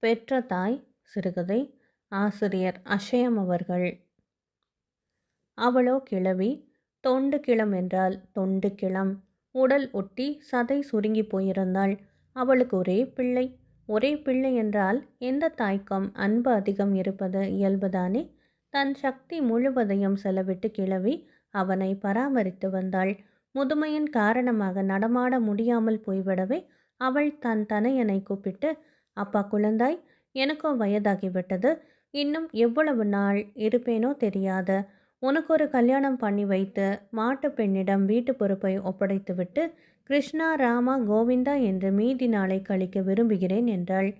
பெற்ற தாய் சிறுகதை. ஆசிரியர் அஷயம் அவர்கள். அவளோ கிழவி. தொண்டு கிளம் என்றால் தொண்டு கிளம். உடல் ஒட்டி சதை சுருங்கி போயிருந்தாள். அவளுக்கு ஒரே பிள்ளை. ஒரே பிள்ளை என்றால் எந்த தாய்க்கும் அன்பு அதிகம் இருப்பது இயல்புதானே. தன் சக்தி முழுவதையும் செலவிட்டு கிழவி அவனை பராமரித்து வந்தாள். முதுமையின் காரணமாக நடமாட முடியாமல் போய்விடவே அவள் தன் தனையனை கூப்பிட்டு, அப்பா குழந்தாய், எனக்கோ வயதாகிவிட்டது. இன்னும் எவ்வளவு நாள் இருப்பேனோ தெரியாத. உனக்கு ஒரு கல்யாணம் பண்ணி வைத்து மாட்டு பெண்ணிடம் வீட்டு பொறுப்பை ஒப்படைத்துவிட்டு கிருஷ்ணா ராமா கோவிந்தா என்று மீதி நாளை கழிக்க விரும்புகிறேன் என்றாள்.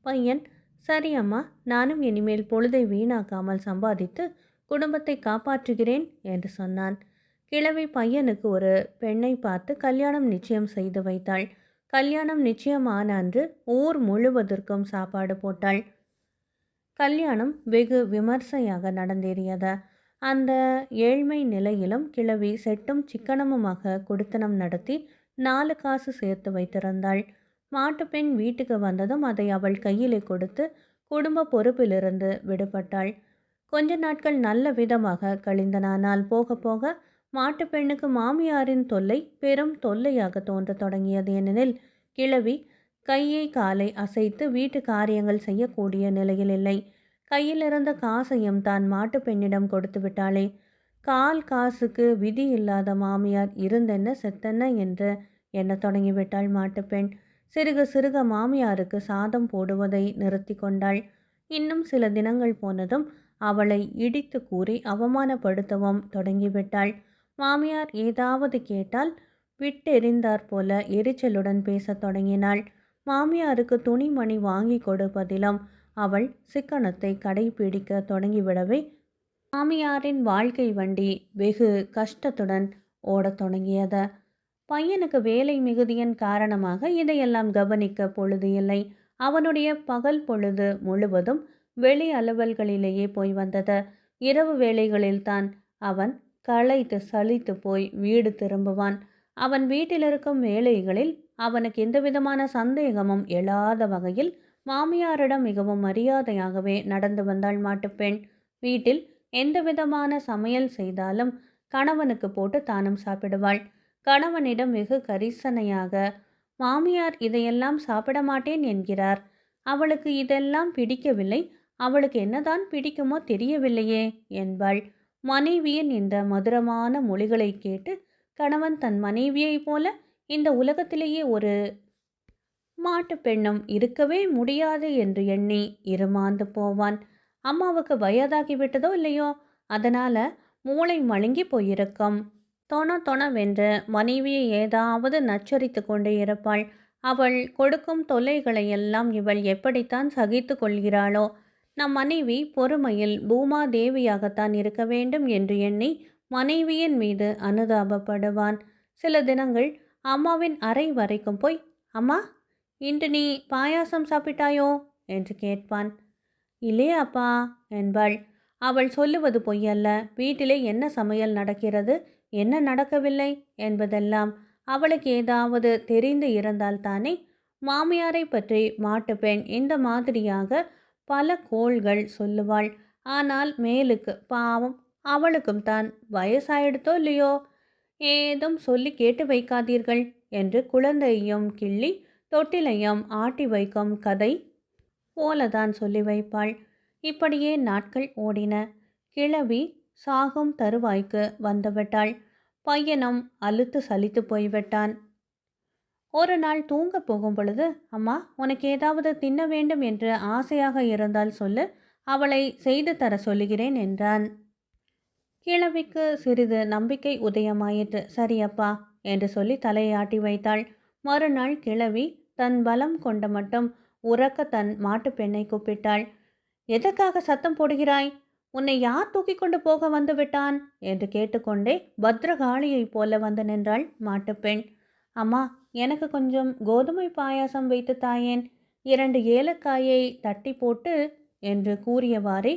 பையன், சரி அம்மா, நானும் இனிமேல் பொழுதை வீணாக்காமல் சம்பாதித்து குடும்பத்தை காப்பாற்றுகிறேன் என்று சொன்னான். கிழவி பையனுக்கு ஒரு பெண்ணை பார்த்து கல்யாணம் நிச்சயம் செய்து வைத்தாள். கல்யாணம் நிச்சயமான அன்று ஊர் முழுவதற்கும் சாப்பாடு போட்டாள். கல்யாணம் வெகு விமர்சையாக நடந்தேறியது. அந்த ஏழ்மை நிலையிலும் கிழவி செட்டும் சிக்கனமுமாக குடித்தனம் நடத்தி 4 காசு சேர்த்து வைத்திருந்தாள். மாட்டுப்பெண் வீட்டுக்கு வந்ததும் அதை அவள் கையிலே கொடுத்து குடும்ப பொறுப்பிலிருந்து விடுபட்டாள். கொஞ்ச நாட்கள் நல்ல விதமாக கழிந்தனால் போக போக மாட்டுப்பெண்ணுக்கு மாமியாரின் தொல்லை பெரும் தொல்லையாக தோன்றத் தொடங்கியது. ஏனெனில் கிழவி கையை காலை அசைத்து வீட்டு காரியங்கள் செய்யக்கூடிய நிலையில் இல்லை. கையில் இருந்த காசையும் தான் மாட்டு பெண்ணிடம் கொடுத்து விட்டாளே. கால் காசுக்கு விதி இல்லாத மாமியார் இருந்தென்ன செத்தென்ன என்று எண்ணத் தொடங்கிவிட்டாள் மாட்டுப்பெண். சிறுக சிறுக மாமியாருக்கு சாதம் போடுவதை நிறுத்தி கொண்டாள். இன்னும் சில தினங்கள் போனதும் அவளை இடித்து கூறி அவமானப்படுத்தவும் தொடங்கிவிட்டாள். மாமியார் ஏதாவது கேட்டால் விட்டெறிந்தாற் போல எரிச்சலுடன் பேசத் தொடங்கினாள். மாமியாருக்கு துணிமணி வாங்கி கொடுப்பதிலும் அவள் சிக்கனத்தை கடைபிடிக்க தொடங்கிவிடவே மாமியாரின் வாழ்க்கை வண்டி வெகு கஷ்டத்துடன் ஓடத் தொடங்கியது. பையனுக்கு வேலை மிகுதியின் காரணமாக இதையெல்லாம் கவனிக்க பொழுது இல்லை. அவனுடைய பகல் பொழுது முழுவதும் வெளி அலுவல்களிலேயே போய் வந்தது. இரவு வேளைகளில்தான் அவன் களைத்து சலித்து போய் வீடு திரும்புவான். அவன் வீட்டில் இருக்கும் வேலைகளில் அவனுக்கு எந்தவிதமான சந்தேகமும் எழாத வகையில் மாமியாரிடம் மிகவும் மரியாதையாகவே நடந்து வந்தாள் மாட்டுப்பெண். வீட்டில் எந்தவிதமான சமையல் செய்தாலும் கணவனுக்கு போட்டு தானும் சாப்பிடுவாள். கணவனிடம் வெகு கரிசனையாக, மாமியார் இதையெல்லாம் சாப்பிட மாட்டேன் என்கிறார், அவளுக்கு இதெல்லாம் பிடிக்கவில்லை, அவளுக்கு என்னதான் பிடிக்குமோ தெரியவில்லையே என்பாள். மனைவியின் இந்த மதுரமான மொழிகளை கேட்டு கணவன் தன் மனைவியைப் போல இந்த உலகத்திலேயே ஒரு மாட்டு பெண்ணும் இருக்கவே முடியாது என்று எண்ணி இருமாந்து போவான். அம்மாவுக்கு வயதாகிவிட்டதோ இல்லையோ, அதனால மூளை மழுங்கி போயிருக்கும். தொணவென்று மனைவியை ஏதாவது நச்சரித்து கொண்டே இருப்பாள். அவள் கொடுக்கும் தொல்லைகளையெல்லாம் இவள் எப்படித்தான் சகித்து கொள்கிறாளோ. நம் மனைவி பொறுமையில் பூமாதேவியாகத்தான் இருக்க வேண்டும் என்று எண்ணி மனைவியின் மீது அனுதாபப்படுவான். சில தினங்கள் அம்மாவின் அறை வரைக்கும் போய், அம்மா, இன்று நீ பாயாசம் சாப்பிட்டாயோ என்று கேட்பான். இல்லையே அப்பா என்பாள். அவள் சொல்லுவது பொய்யல்ல. வீட்டிலே என்ன சமையல் நடக்கிறது, என்ன நடக்கவில்லை என்பதெல்லாம் அவளுக்கு ஏதாவது தெரிந்து இருந்தால்தானே. மாமியாரை பற்றி மாட்டுப்பெண் இந்த மாதிரியாக பல கோள்கள் சொல்லுவாள். ஆனால் மேலுக்கு பாவம், அவளுக்கும் தான் வயசாயிடுத்தோ இல்லையோ, ஏதும் சொல்லி கேட்டு வைக்காதீர்கள் என்று குழந்தையும் கிள்ளி தொட்டிலையும் ஆட்டி வைக்கும் கதை போலதான் சொல்லி வைப்பாள். இப்படியே நாட்கள் ஓடின. கிழவி சாகும் தருவாய்க்கு வந்துவிட்டாள். பையனும் அலுத்து சலித்து போய்விட்டான். ஒரு நாள் தூங்க போகும் பொழுது, அம்மா, உனக்கு ஏதாவது தின்ன வேண்டும் என்று ஆசையாக இருந்தால் சொல்லு, அவளை செய்து தர சொல்லுகிறேன் என்றான். கிழவிக்கு சிறிது நம்பிக்கை உதயமாயிற்று. சரியப்பா என்று சொல்லி தலையாட்டி வைத்தாள். மறுநாள் கிழவி தன் பலம் கொண்ட மட்டும் உறக்க தன் மாட்டு பெண்ணை கூப்பிட்டாள். எதற்காக சத்தம் போடுகிறாய்? உன்னை யார் தூக்கி கொண்டு போக வந்து விட்டான் என்று கேட்டுக்கொண்டே பத்ரகாளியைப் போல வந்து நின்றாள் மாட்டுப்பெண். அம்மா, எனக்கு கொஞ்சம் கோதுமை பாயாசம் வைத்து தாயேன், 2 ஏலக்காயை தட்டி போட்டு என்று கூறியவாறே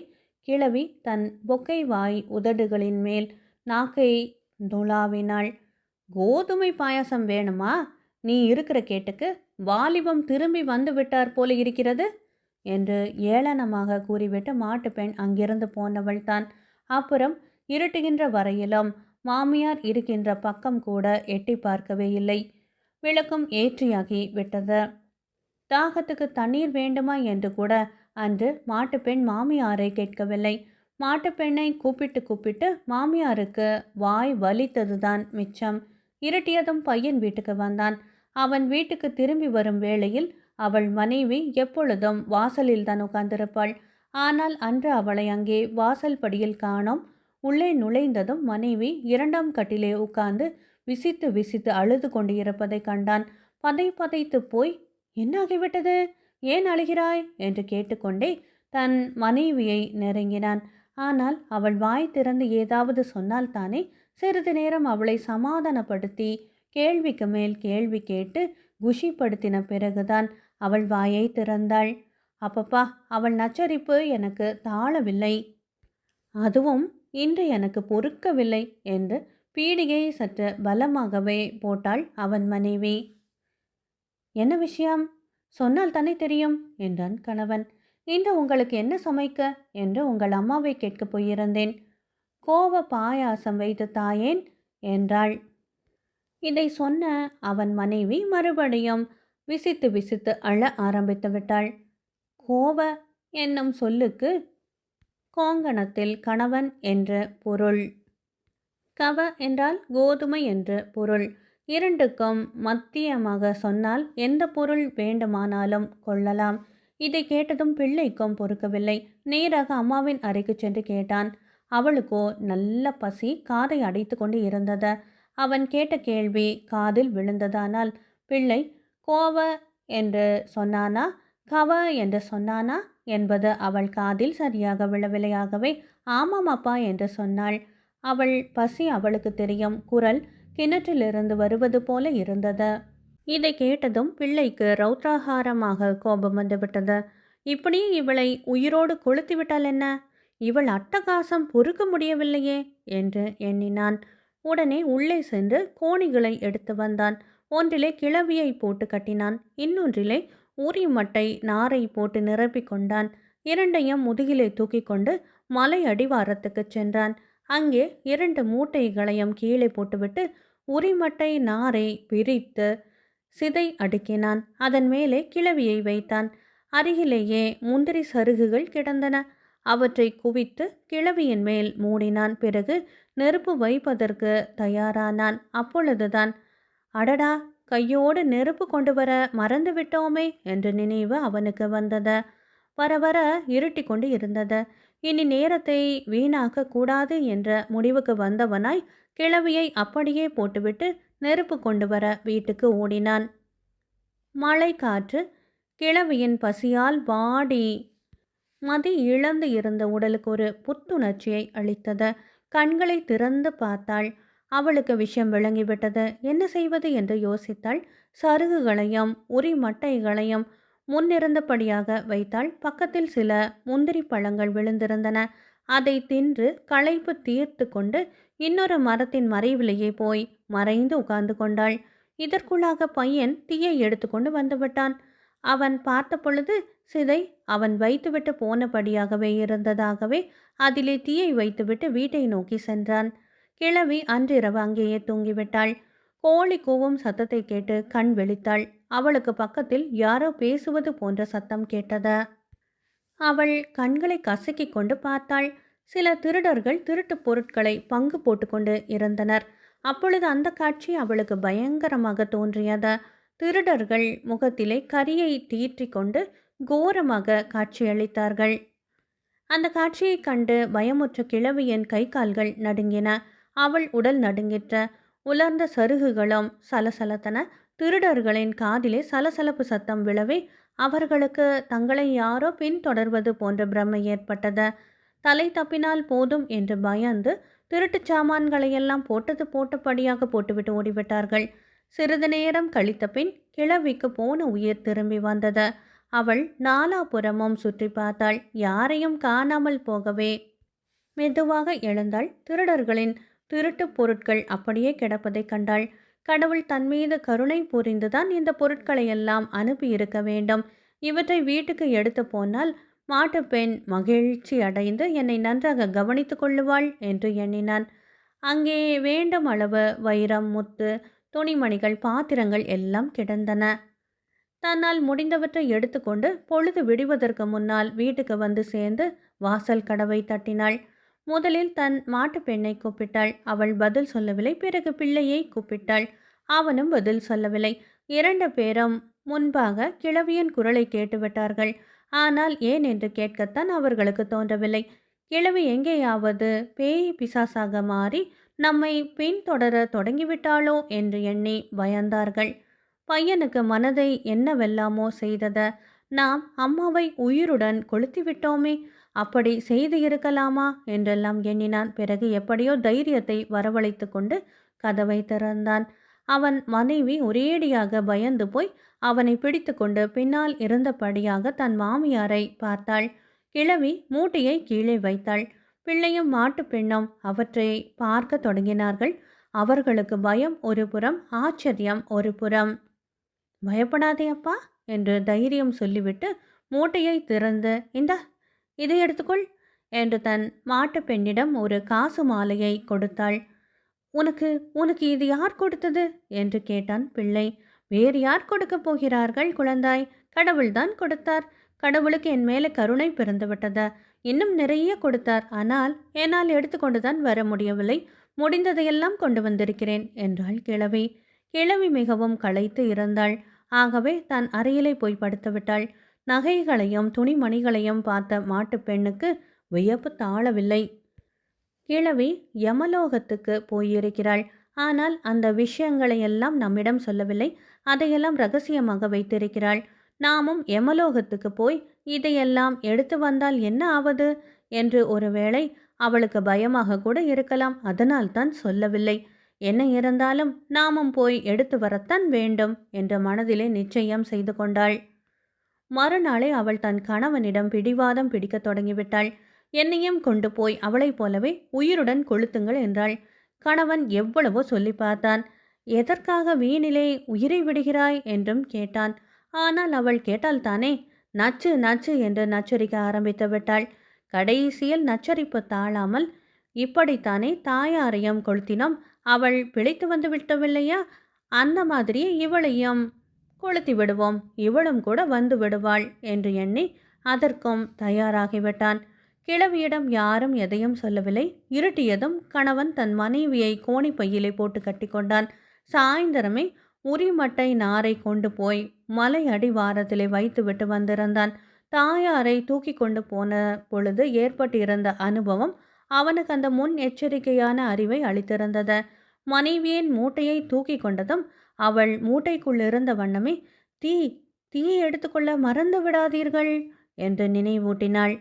கிழவி தன் பொக்கை வாய் உதடுகளின் மேல் நாக்கை நுழாவினாள். கோதுமை பாயாசம் வேணுமா? நீ இருக்கிற கேட்டுக்கு வாலிபம் திரும்பி வந்து விட்டார் போல இருக்கிறது. என்று ஏளனமாக கூறிவிட்டு மாட்டுப்பெண் அங்கிருந்து போனவள்தான். அப்புறம் இருட்டுகின்ற வரையிலும் மாமியார் இருக்கின்ற பக்கம் கூட எட்டி பார்க்கவே இல்லை. விளக்கும் ஏற்றியாகி விட்டது. தாகத்துக்கு தண்ணீர் வேண்டுமா என்று கூட அன்று மாட்டுப்பெண் மாமியாரை கேட்கவில்லை. மாட்டுப்பெண்ணை கூப்பிட்டு கூப்பிட்டு மாமியாருக்கு வாய் வலித்ததுதான் மிச்சம். இருட்டியதும் பையன் வீட்டுக்கு வந்தான். அவன் வீட்டுக்கு திரும்பி வரும் வேளையில் அவள் மனைவி எப்பொழுதும் வாசலில் தான் உட்கார்ந்திருப்பாள். ஆனால் அன்று அவளை அங்கே வாசல் படியில் காணோம். உள்ளே நுழைந்ததும் மனைவி இரண்டாம் கட்டிலே உட்கார்ந்து விசித்து விசித்து அழுது கொண்டு இருப்பதை கண்டான். பதை பதைத்து போய், என்னாகிவிட்டது, ஏன் அழுகிறாய் என்று கேட்டுக்கொண்டே தன் மனைவியை நெருங்கினான். ஆனால் அவள் வாய் திறந்து ஏதாவது சொன்னால் தானே. சிறிது நேரம் அவளை சமாதானப்படுத்தி கேள்விக்கு மேல் கேள்வி கேட்டு குஷிப்படுத்தின பிறகுதான் அவள் வாயை திறந்தாள். அப்பப்பா, அவள் நச்சரிப்பு எனக்கு தாழவில்லை, அதுவும் இன்று எனக்கு பொறுக்கவில்லை என்று பீடிகையை சற்று பலமாகவே போட்டாள் அவன் மனைவி. என்ன விஷயம், சொன்னால் தானே தெரியும் என்றான் கணவன். இன்று உங்களுக்கு என்ன சமைக்க என்று உங்கள் அம்மாவை கேட்கப் போயிருந்தேன். கோவ பாயாசம் வைத்து தாயேன் என்றாள். இதை சொன்ன அவன் மனைவி மறுபடியும் விசித்து விசித்து அழ ஆரம்பித்து விட்டாள். கோவ என்னும் சொல்லுக்கு கோங்கணத்தில் கணவன் என்று பொருள், கவ என்றால் கோதுமை என்று பொருள். இரண்டுக்கும் மத்தியமாக சொன்னால் எந்த பொருள் வேண்டுமானாலும் கொள்ளலாம். இதை கேட்டதும் பிள்ளைக்கும் பொறுக்கவில்லை. நேராக அம்மாவின் அறைக்கு சென்று கேட்டான். அவளுக்கோ நல்ல பசி காதை அடைத்து கொண்டு இருந்தது. அவன் கேட்ட கேள்வி காதில் விழுந்ததானால் பிள்ளை கோவ என்று சொன்னானா கவ என்று சொன்னானா என்பது அவள் காதில் சரியாக விழவில்லையாகவே ஆமாம் அப்பா என்று சொன்னாள். அவள் பசி அவளுக்கு தெரியும். குரல் கிணற்றிலிருந்து வருவது போல இருந்தது. இதை கேட்டதும் பிள்ளைக்கு ரௌத்ராகாரமாக கோபம் வந்துவிட்டது. இப்படியே இவளை உயிரோடு கொளுத்தி விட்டால் என்ன, இவள் அட்டகாசம் பொறுக்க முடியவில்லையே என்று எண்ணினான். உடனே உள்ளே சென்று கோணிகளை எடுத்து வந்தான். ஒன்றிலே கிளவியை போட்டு கட்டினான். இன்னொன்றிலே ஊரி மட்டை நாரை போட்டு நிரப்பிக் கொண்டான். இரண்டையும் முதுகிலே தூக்கி கொண்டு மலை அடிவாரத்துக்கு சென்றான். அங்கே 2 மூட்டைகளையும் கீழே போட்டுவிட்டு உரிமட்டை நாரை பிரித்து சிதை அடுக்கினான். அதன் மேலே கிளவியை வைத்தான். அருகிலேயே முந்திரி சருகுகள் கிடந்தன. அவற்றை குவித்து கிளவியின் மேல் மூடினான். பிறகு நெருப்பு வைப்பதற்கு தயாரானான். அப்பொழுதுதான், அடடா, கையோடு நெருப்பு கொண்டு வர மறந்து விட்டோமே என்ற நினைவு அவனுக்கு வந்தது. வர வர இருட்டி கொண்டு இருந்தது. இனி நேரத்தை வீணாக்க கூடாது என்ற முடிவுக்கு வந்தவனாய் கிளவியை அப்படியே போட்டுவிட்டு நெருப்பு கொண்டு வர வீட்டுக்கு ஓடினான். மழை காற்று கிளவியின் பசியால் வாடி மதி இழந்து இருந்த உடலுக்கு ஒரு புத்துணர்ச்சியை அளித்தது. கண்களை திறந்து பார்த்தாள். அவளுக்கு விஷயம் விளங்கிவிட்டது. என்ன செய்வது என்று யோசித்தாள். சருகுகளையும் உரி மட்டைகளையும் முன்னிருந்தபடியாக வைத்தாள். பக்கத்தில் சில முந்திரி பழங்கள் விழுந்திருந்தன. அதை தின்று களைப்பு தீர்த்து கொண்டு இன்னொரு மரத்தின் மறைவிலேயே போய் மறைந்து உட்கார்ந்து கொண்டாள். இதற்குள்ளாக பையன் தீயை எடுத்துக்கொண்டு வந்துவிட்டான். அவன் பார்த்த பொழுது சிதை அவன் வைத்துவிட்டு போனபடியாகவே இருந்ததாகவே அதிலே தீயை வைத்துவிட்டு வீட்டை நோக்கி சென்றான். கிழவி அன்றிரவு அங்கேயே தூங்கிவிட்டாள். கோழி கூவும் சத்தத்தை கேட்டு கண் விழித்தாள். அவளுக்கு பக்கத்தில் யாரோ பேசுவது போன்ற சத்தம் கேட்டது. அவள் கண்களை கசக்கி கொண்டு பார்த்தாள். சில திருடர்கள் திருட்டு பொருட்களை பங்கு போட்டுக்கொண்டு இருந்தனர். அப்பொழுது அந்த காட்சி அவளுக்கு பயங்கரமாக தோன்றியது. திருடர்கள் முகத்திலே கரியை தீற்றி கொண்டு கோரமாக காட்சியளித்தார்கள். அந்த காட்சியை கண்டு பயமுற்ற கிழவியின் கை கால்கள் நடுங்கின. அவள் உடல் நடுங்கிற்ற. உலர்ந்த சருகுகளும் சலசலத்தன. திருடர்களின் காதிலே சலசலப்பு சத்தம் விழவே அவர்களுக்கு தங்களை யாரோ பின்தொடர்வது போன்ற பிரமை ஏற்பட்டது. தலை தப்பினால் போதும் என்று பயந்து திருட்டுச் சாமான்களையெல்லாம் போட்டது போட்டபடியாக போட்டுவிட்டு ஓடிவிட்டார்கள். சிறிது நேரம் கழித்த பின் கிழவிக்கு போன உயிர் திரும்பி வந்தது. அவள் நாலாபுறமும் சுற்றி பார்த்தாள். யாரையும் காணாமல் போகவே மெதுவாக எழுந்தாள். திருடர்களின் திருட்டு பொருட்கள் அப்படியே கிடப்பதை கண்டாள். கடவுள் தன்மீது கருணை புரிந்துதான் இந்த பொருட்களை எல்லாம் அனுப்பியிருக்க வேண்டும். இவற்றை வீட்டுக்கு எடுத்து போனால் மாட்டுப்பெண் மகிழ்ச்சி அடைந்து என்னை நன்றாக கவனித்து கொள்ளுவாள் என்று எண்ணினான். அங்கே வேண்டும் அளவு வைரம், முத்து, துணிமணிகள், பாத்திரங்கள் எல்லாம் கிடந்தன. தன்னால் முடிந்தவற்றை எடுத்துக்கொண்டு பொழுது விடுவதற்கு முன்னால் வீட்டுக்கு வந்து சேர்ந்து வாசல் கதவை தட்டினாள். முதலில் தன் மாட்டு பெண்ணை கூப்பிட்டாள். அவள் பதில் சொல்லவில்லை. பிறகு பிள்ளையை கூப்பிட்டாள். அவனும் பதில் சொல்லவில்லை. 2 பேரும் முன்பாக கிழவியின் குரலை கேட்டுவிட்டார்கள். ஆனால் ஏன் என்று கேட்கத்தான் அவர்களுக்கு தோன்றவில்லை. கிழவி எங்கேயாவது பேய் பிசாசாக மாறி நம்மை பின்தொடர தொடங்கிவிட்டாளோ என்று எண்ணி பயந்தார்கள். பையனுக்கு மனதை என்னவெல்லாமோ செய்தத. நாம் அம்மாவை உயிருடன் கொளுத்திவிட்டோமே, அப்படி செய்து இருக்கலாமா என்றெல்லாம் எண்ணினான். பிறகு எப்படியோ தைரியத்தை வரவழைத்து கொண்டு கதவை திறந்தான். அவன் மனைவி ஒரேடியாக பயந்து போய் அவனை பிடித்து கொண்டு பின்னால் இருந்தபடியாக தன் மாமியாரை பார்த்தாள். கிழவி மூட்டையை கீழே வைத்தாள். பிள்ளையும் மாட்டு பெண்ணும் அவற்றை பார்க்க தொடங்கினார்கள். அவர்களுக்கு பயம் ஒரு புறம், ஆச்சரியம் ஒரு புறம். பயப்படாதே அப்பா என்று தைரியம் சொல்லிவிட்டு மூட்டையை திறந்து, இந்தா இதை எடுத்துக்கொள் என்று தன் மாட்டு பெண்ணிடம் ஒரு காசு மாலையை கொடுத்தாள். உனக்கு உனக்கு இது யார் கொடுத்தது என்று கேட்டான் பிள்ளை. வேறு யார் கொடுக்க போகிறார்கள் குழந்தாய்? கடவுள்தான் கொடுத்தார். கடவுளுக்கு என் மேலே கருணை பிறந்துவிட்டது. இன்னும் நிறைய கொடுத்தார். ஆனால் என்னால் எடுத்துக்கொண்டுதான் வர முடியவில்லை. முடிந்ததையெல்லாம் கொண்டு வந்திருக்கிறேன் என்றாள் கிழவி. கிழவி மிகவும் களைத்து இருந்தாள். ஆகவே தன் அறையிலே போய் படுத்துவிட்டாள். நகைகளையும் துணிமணிகளையும் பார்த்த மாட்டு பெண்ணுக்கு வியப்பு தாழவில்லை. கிழவி யமலோகத்துக்கு போயிருக்கிறாள். ஆனால் அந்த விஷயங்களையெல்லாம் நம்மிடம் சொல்லவில்லை. அதையெல்லாம் ரகசியமாக வைத்திருக்கிறாள். நாமும் யமலோகத்துக்கு போய் இதையெல்லாம் எடுத்து வந்தால் என்ன ஆவது என்று ஒருவேளை அவளுக்கு பயமாக கூட இருக்கலாம். அதனால்தான் சொல்லவில்லை. என்ன இருந்தாலும் நாமும் போய் எடுத்து வரத்தான் வேண்டும் என்ற மனதிலே நிச்சயம் செய்து கொண்டாள். மறுநாளே அவள் தன் கணவனிடம் பிடிவாதம் பிடிக்க தொடங்கிவிட்டாள். என்னையும் கொண்டு போய் அவளைப் போலவே உயிருடன் கொளுத்துங்கள் என்றாள். கணவன் எவ்வளவோ சொல்லி பார்த்தான். எதற்காக வீணிலே உயிரை விடுகிறாய் என்றும் கேட்டான். ஆனால் அவள் கேட்டால்தானே. நச்சு நச்சு என்று நச்சரிக்க ஆரம்பித்து விட்டாள். கடைசியில் நச்சரிப்பு தாழாமல், இப்படித்தானே தாயாரையும் கொளுத்தினோம், அவள் பிழைத்து வந்து விட்டவில்லையா, அந்த மாதிரியே இவளையும் கொளுத்தி விடுவோம், இவளும் கூட வந்து விடுவாள் என்று எண்ணி அதற்கும் தயாராகிவிட்டான். கிழவியிடம் யாரும் எதையும் சொல்லவில்லை. இருட்டியதும் கணவன் தன் மனைவியை கோணி பையிலே போட்டு கட்டி கொண்டான். சாயந்தரமே உரிமட்டை நாரை கொண்டு போய் மலை அடிவாரத்திலே வைத்துவிட்டு வந்திருந்தான். தாயாரை தூக்கி கொண்டு போன பொழுது ஏற்பட்டிருந்த அனுபவம் அவனுக்கு அந்த முன் எச்சரிக்கையான அறிவை அளித்திருந்தது. மனைவியின் மூட்டையை தூக்கி கொண்டதும் அவள் மூட்டைக்குள்ளிருந்த வண்ணமே, தீ தீ எடுத்துக்கொள்ள மறந்து விடாதீர்கள் என்று நினைவூட்டினாள்.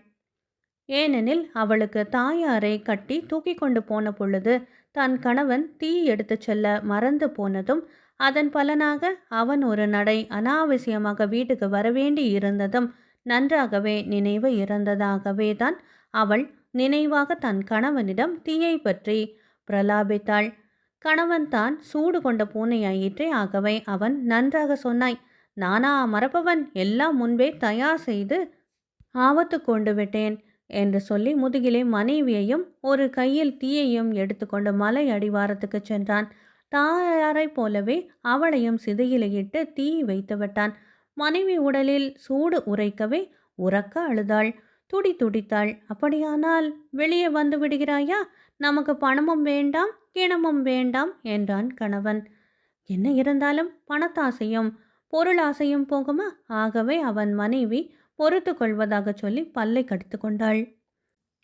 ஏனெனில் அவளுக்கு தாயாரை கட்டி தூக்கி கொண்டு போன பொழுது தன் கணவன் தீ எடுத்து செல்ல மறந்து போனதும், அதன் பலனாக அவன் ஒரு நடை அனாவசியமாக வீட்டுக்கு வரவேண்டி இருந்ததும் நன்றாகவே நினைவு இருந்ததாகவே தான் அவள் நினைவாக தன் கணவனிடம் தீயை பற்றி பிரலாபித்தாள். கணவன் தான் சூடு கொண்ட பூனையாயிற்றே. ஆகவே அவன், நன்றாக சொன்னாய், நானா மறப்பவன், எல்லாம் முன்பே தயார் செய்து ஆபத்து கொண்டு விட்டேன் என்று சொல்லி முதுகிலே மனைவியையும் ஒரு கையில் தீயையும் எடுத்துக்கொண்டு மலை அடிவாரத்துக்கு சென்றான். தாயாரைப் போலவே அவளையும் சிதையிலையிட்டு தீ வைத்து விட்டான். மனைவி உடலில் சூடு உரைக்கவே உறக்க அழுதாள், துடித்தாள். அப்படியானால் வெளியே வந்து விடுகிறாயா? நமக்கு பணமும் வேண்டாம், கிணமும் வேண்டாம் என்றான் கணவன். என்ன இருந்தாலும் பணத்தாசையும் பொருளாசையும் போகுமா? ஆகவே அவன் மனைவி பொறுத்து கொள்வதாக சொல்லி பல்லை கடித்து கொண்டாள்.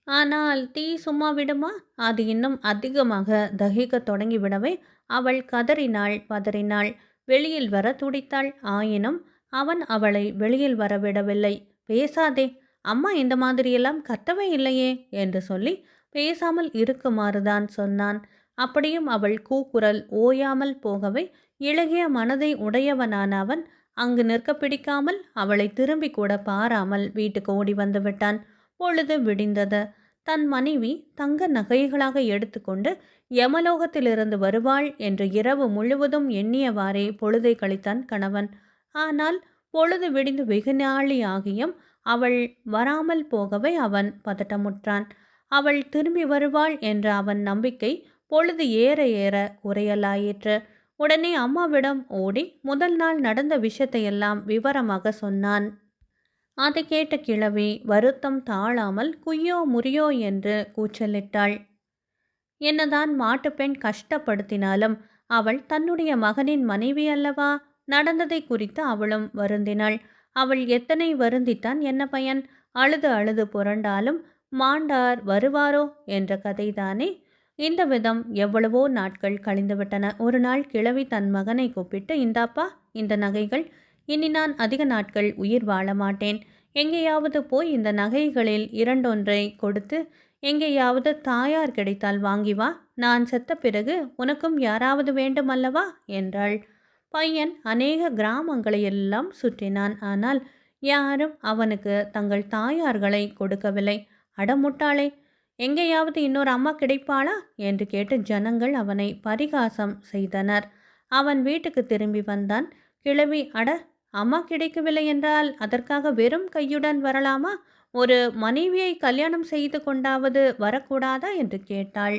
ஆனால் தீ சும்மா விடுமா? அது இன்னும் அதிகமாக தகிக்க தொடங்கிவிடவே அவள் கதறினாள், பதறினாள், வெளியில் வர துடித்தாள். ஆயினும் அவன் அவளை வெளியில் வரவிடவில்லை. பேசாதே, அம்மா இந்த மாதிரியெல்லாம் கத்தவே இல்லையே என்று சொல்லி பேசாமல் இருக்குமாறுதான் சொன்னான். அப்படியும் அவள் கூக்குரல் ஓயாமல் போகவே இளகிய மனதை உடையவனான அவன் அங்கு நிற்க பிடிக்காமல் அவளை திரும்பி கூட பாராமல் வீட்டுக்கு ஓடி வந்து விட்டான். பொழுது விடிந்தது. தன் மனைவி தங்க நகைகளாக எடுத்துக்கொண்டு யமலோகத்திலிருந்து வருவாள் என்று இரவு முழுவதும் எண்ணியவாறே பொழுதை கழித்தான் கணவன். ஆனால் பொழுது விடிந்து வெகுநாழி ஆகியும் அவள் வராமல் போகவே அவன் பதட்டமுற்றான். அவள் திரும்பி வருவாள் என்ற அவன் நம்பிக்கை பொழுது ஏற ஏற குறையலாயிற்று. உடனே அம்மாவிடம் ஓடி முதல் நாள் நடந்த விஷயத்தையெல்லாம் விவரமாக சொன்னான். அதை கேட்ட கிழவி வருத்தம் தாழாமல் குய்யோ முறியோ என்று கூச்சலிட்டாள். என்னதான் மாட்டுப்பெண் கஷ்டப்படுத்தினாலும் அவள் தன்னுடைய மகனின் மனைவி அல்லவா? நடந்ததை குறித்து அவளும் வருந்தினாள். அவள் எத்தனை வருந்தித்தான் என்ன பயன்? அழுது அழுது புரண்டாலும் மாண்டார் வருவாரோ என்ற கதைதானே. இந்த விதம் எவ்வளவோ நாட்கள் கழிந்துவிட்டன. ஒரு நாள் கிழவி தன் மகனை கூப்பிட்டு, இந்தாப்பா இந்த நகைகள், இனி நான் அதிக நாட்கள் உயிர் வாழ மாட்டேன். எங்கேயாவது போய் இந்த நகைகளில் இரண்டொன்றை கொடுத்து எங்கேயாவது தாயார் கிடைத்தால் வாங்கி வா. நான் செத்த பிறகு உனக்கும் யாராவது வேண்டுமல்லவா என்றாள். பையன் அநேக கிராமங்களையெல்லாம் சுற்றினான். ஆனால் யாரும் அவனுக்கு தங்கள் தாயார்களை கொடுக்கவில்லை. அடமுட்டாளே, எங்கேயாவது இன்னொரு அம்மா கிடைப்பாளா என்று கேட்டு ஜனங்கள் அவனை பரிகாசம் செய்தனர். அவன் வீட்டுக்கு திரும்பி வந்தான். கிழவி, அட, அம்மா கிடைக்கவில்லை என்றால் அதற்காக வெறும் கையுடன் வரலாமா? ஒரு மனைவியை கல்யாணம் செய்து கொண்டாவது வரக்கூடாதா என்று கேட்டாள்.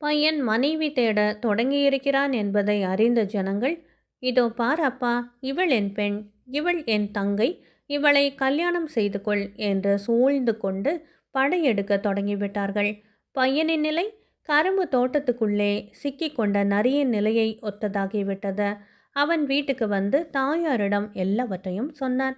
பையன் மனைவி தேட தொடங்கியிருக்கிறான் என்பதை அறிந்த ஜனங்கள், இதோ பார் அப்பா, இவள் என் பெண், இவள் என் தங்கை, இவளை கல்யாணம் செய்து கொள் என்று சூழ்ந்து கொண்டு படையெடுக்க தொடங்கிவிட்டார்கள். பையனின் நிலை கரும்பு தோட்டத்துக்குள்ளே சிக்கி கொண்ட நரியின் நிலையை ஒத்ததாகிவிட்டது. அவன் வீட்டுக்கு வந்து தாயாரிடம் எல்லாவற்றையும் சொன்னான்.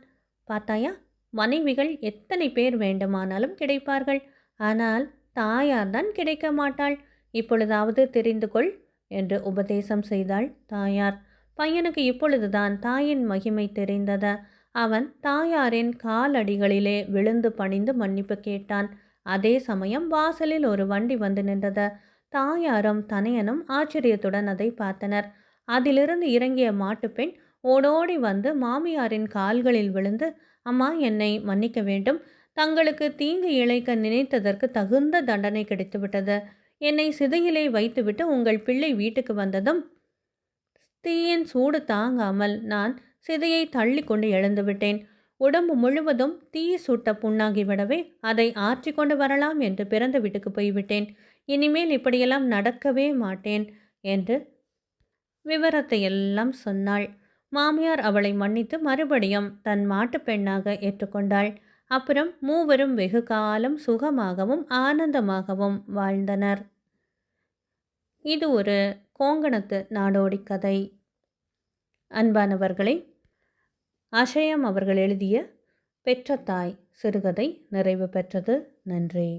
பார்த்தாயா, மனைவிகள் எத்தனை பேர் வேண்டுமானாலும் கிடைப்பார்கள், ஆனால் தாயார்தான் கிடைக்க மாட்டாள். இப்பொழுதாவது தெரிந்து கொள் என்று உபதேசம் செய்தாள் தாயார். பையனுக்கு இப்பொழுதுதான் தாயின் மகிமை தெரிந்தது. அவன் தாயாரின் காலடிகளிலே விழுந்து பணிந்து மன்னிப்பு கேட்டான். அதே சமயம் வாசலில் ஒரு வண்டி வந்து நின்றது. தாயாரும் தனையனும் ஆச்சரியத்துடன் அதை பார்த்தனர். அதிலிருந்து இறங்கிய மாட்டுப்பெண் ஓடோடி வந்து மாமியாரின் கால்களில் விழுந்து, அம்மா, என்னை மன்னிக்க வேண்டும். தங்களுக்கு தீங்கு இழைக்க நினைத்ததற்கு தகுந்த தண்டனை கிடைத்துவிட்டது. என்னை சிதையிலே வைத்துவிட்டு உங்கள் பிள்ளை வீட்டுக்கு வந்ததும் தீயின் சூடு தாங்காமல் நான் சிதையை தள்ளி கொண்டு எழுந்துவிட்டேன். உடம்பு முழுவதும் தீ சுட்ட புண்ணாகிவிடவே அதை ஆற்றி கொண்டு வரலாம் என்று பிறந்த வீட்டுக்கு போய்விட்டேன். இனிமேல் இப்படியெல்லாம் நடக்கவே மாட்டேன் என்று விவரத்தை எல்லாம் சொன்னாள். மாமியார் அவளை மன்னித்து மறுபடியும் தன் மாட்டு பெண்ணாக ஏற்றுக்கொண்டாள். அப்புறம் மூவரும் வெகு காலம் சுகமாகவும் ஆனந்தமாகவும் வாழ்ந்தனர். இது ஒரு கோங்கணத்து நாடோடி கதை. அன்பானவர்களே, அஷயம் அவர்கள் எழுதிய பெற்ற தாய் சிறுகதை நிறைவு பெற்றது. நன்றி.